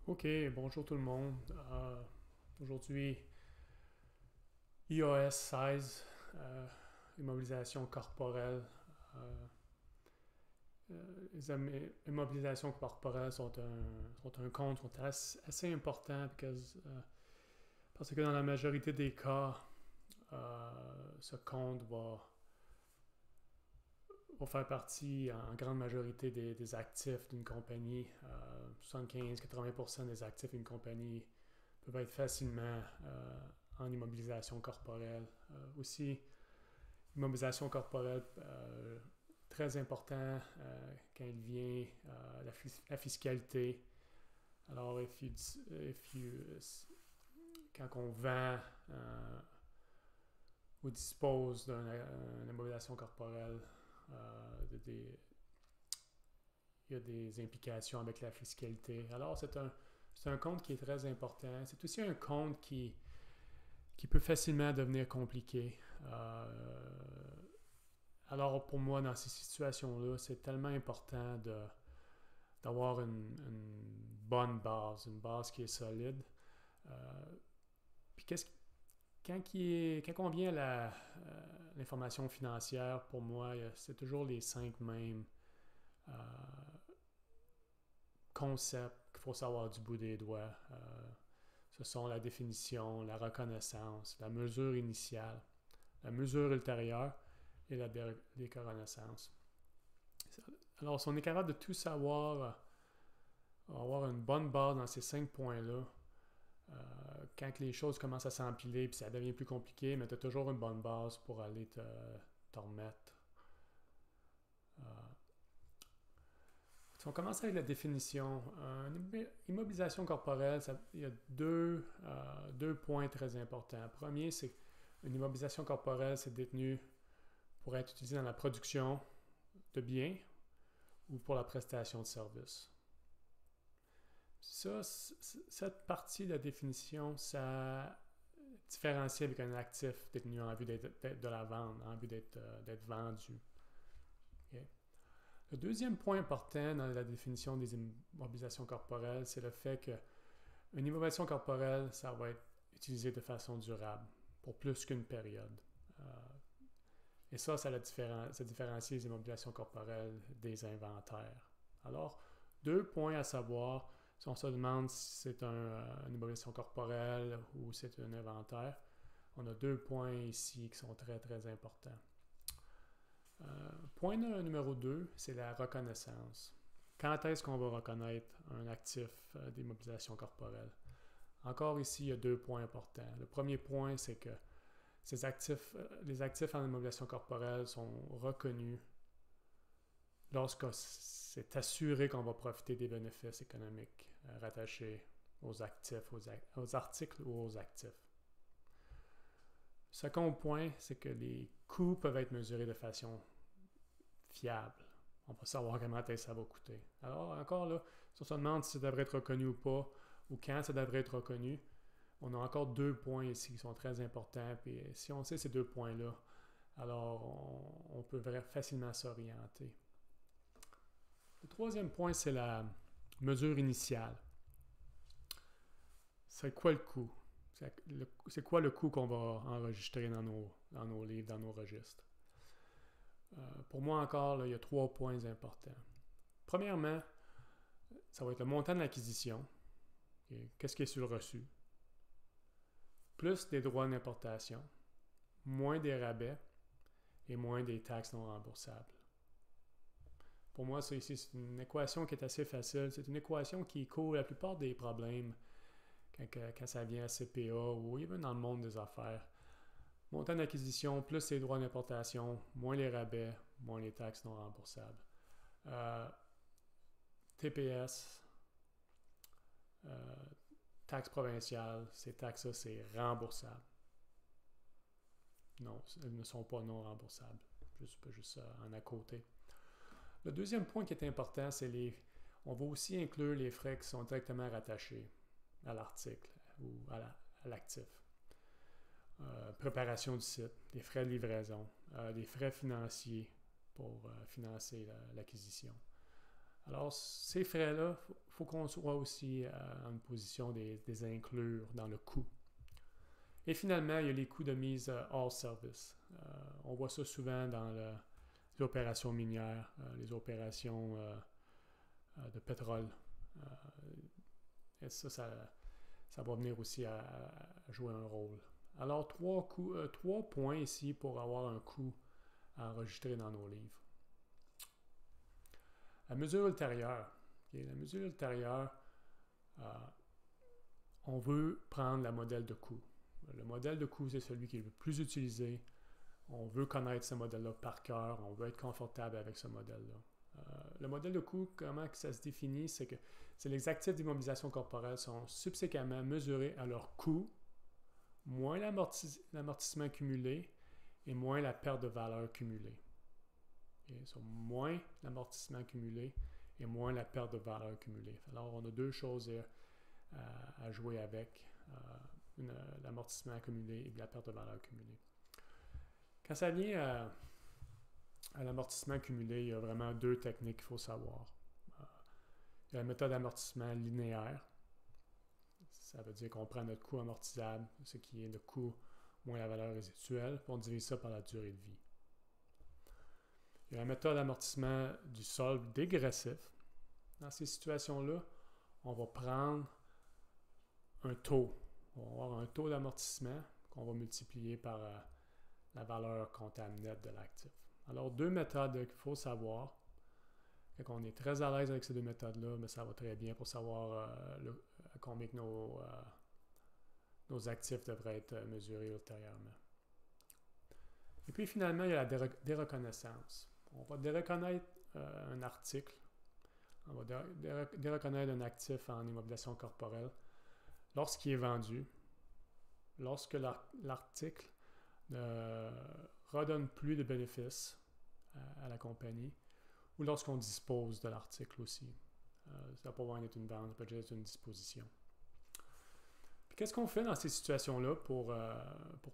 Ok, bonjour tout le monde. Aujourd'hui, iOS 16, immobilisation corporelle. Euh, les immobilisations corporelles sont un compte, sont assez importants parce que dans la majorité des cas, ce compte va faire partie en grande majorité des actifs d'une compagnie. 75-80% des actifs d'une compagnie peuvent être facilement en immobilisation corporelle. Aussi, immobilisation corporelle, très important quand il vient la fiscalité. Alors, quand on vend ou dispose d'une immobilisation corporelle, il y a des implications avec la fiscalité. Alors, c'est un compte qui est très important. C'est aussi un compte qui peut facilement devenir compliqué. Alors pour moi, dans ces situations-là, c'est tellement important d'avoir une bonne base, une base qui est solide. Euh, puis quand on vient à l'information financière, pour moi, c'est toujours les 5 mêmes euh, concepts qu'il faut savoir du bout des doigts. Ce sont la définition, la reconnaissance, la mesure initiale, la mesure ultérieure et la déreconnaissance. Alors, si on est capable de tout savoir, avoir une bonne base dans ces 5 points-là, quand les choses commencent à s'empiler puis ça devient plus compliqué, mais tu as toujours une bonne base pour aller te remettre. Euh, si on commence avec la définition, immobilisation corporelle, il y a deux points très importants. Le premier, c'est une immobilisation corporelle, c'est détenu pour être utilisé dans la production de biens ou pour la prestation de services. Cette partie de la définition, ça différencie avec un actif détenu en vue d'être de la vente, en vue d'être vendu. Okay? Le deuxième point important dans la définition des immobilisations corporelles, c'est le fait qu'une immobilisation corporelle, ça va être utilisé de façon durable pour plus qu'une période. Et ça différencie les immobilisations corporelles des inventaires. Alors, 2 points à savoir. Si on se demande si c'est une immobilisation corporelle ou c'est un inventaire, on a 2 points ici qui sont très, très importants. Point numéro 2, c'est la reconnaissance. Quand est-ce qu'on va reconnaître un actif d'immobilisation corporelle? Encore ici, il y a 2 points importants. Le premier point, c'est que les actifs en immobilisation corporelle sont reconnus lorsque c'est assuré qu'on va profiter des bénéfices économiques rattachés aux actifs, aux articles ou aux actifs. Second point, c'est que les coûts peuvent être mesurés de façon fiable. On va savoir comment ça va coûter. Alors encore là, si on se demande si ça devrait être reconnu ou pas, ou quand ça devrait être reconnu, on a encore 2 points ici qui sont très importants. Puis si on sait ces 2 points-là, alors on peut facilement s'orienter. Le troisième point, c'est la mesure initiale. C'est quoi le coût? C'est quoi le coût qu'on va enregistrer dans nos livres, dans nos registres? Pour moi encore, là, il y a 3 points importants. Premièrement, ça va être le montant de l'acquisition. Okay? Qu'est-ce qui est sur le reçu? Plus des droits d'importation, moins des rabais et moins des taxes non remboursables. Pour moi, ça ici, c'est une équation qui est assez facile. C'est une équation qui couvre la plupart des problèmes quand ça vient à CPA ou even dans le monde des affaires. Montant d'acquisition, plus les droits d'importation, moins les rabais, moins les taxes non remboursables. TPS, taxes provinciales, ces taxes-là, c'est remboursable. Non, elles ne sont pas non remboursables. Juste en à côté. Le deuxième point qui est important, c'est on va aussi inclure les frais qui sont directement rattachés à l'article ou à l'actif. Préparation du site, des frais de livraison, des frais financiers pour financer l'acquisition. Alors, ces frais-là, il faut qu'on soit aussi en une position de les inclure dans le coût. Et finalement, il y a les coûts de mise hors service. On voit ça souvent dans les opérations minières, les opérations de pétrole. Et ça va venir aussi à jouer un rôle. Alors, trois points ici pour avoir un coût à enregistrer dans nos livres. La mesure ultérieure. Okay, la mesure ultérieure, on veut prendre le modèle de coût. Le modèle de coût, c'est celui qui est le plus utilisé. On veut connaître ce modèle-là par cœur. On veut être confortable avec ce modèle-là. Le modèle de coût, comment ça se définit, c'est que les actifs d'immobilisation corporelle sont subséquemment mesurés à leur coût, moins l'amortissement cumulé et moins la perte de valeur cumulée. Okay? So, moins l'amortissement cumulé et moins la perte de valeur cumulée. Alors, on a deux choses à jouer avec, l'amortissement accumulé et la perte de valeur cumulée. Quand ça vient à l'amortissement cumulé, il y a vraiment deux techniques qu'il faut savoir. Il y a la méthode d'amortissement linéaire. Ça veut dire qu'on prend notre coût amortisable, ce qui est le coût moins la valeur résiduelle, puis on divise ça par la durée de vie. Il y a la méthode d'amortissement du solde dégressif. Dans ces situations-là, on va prendre un taux. On va avoir un taux d'amortissement qu'on va multiplier par la valeur comptable nette de l'actif. Alors, deux méthodes qu'il faut savoir. On est très à l'aise avec ces deux méthodes-là, mais ça va très bien pour savoir combien que nos actifs devraient être mesurés ultérieurement. Et puis finalement, il y a la déreconnaissance. On va déreconnaître un article. On va déreconnaître un actif en immobilisation corporelle lorsqu'il est vendu, lorsque l'article ne redonne plus de bénéfices à la compagnie, ou lorsqu'on dispose de l'article aussi. Ça ne va pas vraiment être une vente, ça peut juste être une disposition. Puis qu'est-ce qu'on fait dans ces situations-là pour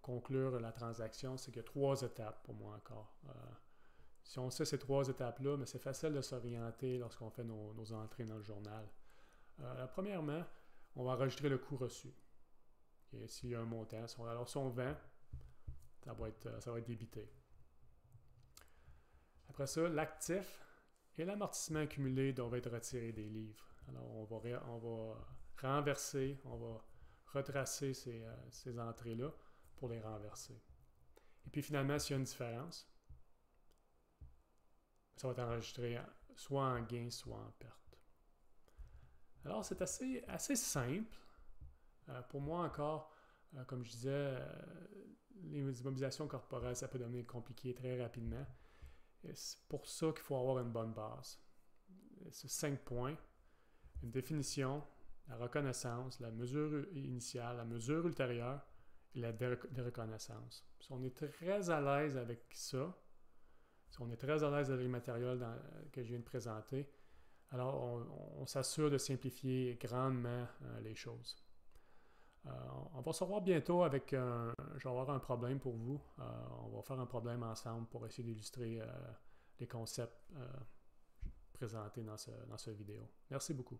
conclure la transaction? C'est qu'il y a trois étapes pour moi encore. Si on sait ces trois étapes-là, mais c'est facile de s'orienter lorsqu'on fait nos entrées dans le journal. Premièrement, on va enregistrer le coût reçu. Okay? S'il y a un montant, alors si on vend, ça va être débité. Après ça, l'actif et l'amortissement accumulé doivent être retirés des livres. Alors, on va renverser, on va retracer ces entrées-là pour les renverser. Et puis finalement, s'il y a une différence, ça va être enregistré soit en gain, soit en perte. Alors, c'est assez simple. Pour moi encore, comme je disais, les immobilisations corporelles, ça peut devenir compliqué très rapidement. Et c'est pour ça qu'il faut avoir une bonne base. C'est 5 points. Une définition, la reconnaissance, la mesure initiale, la mesure ultérieure et la déreconnaissance. Si on est très à l'aise avec ça, si on est très à l'aise avec le matériel que je viens de présenter, alors on s'assure de simplifier grandement les choses. On va se revoir bientôt avec je vais avoir un problème pour vous. On va faire un problème ensemble pour essayer d'illustrer les concepts présentés dans cette vidéo. Merci beaucoup.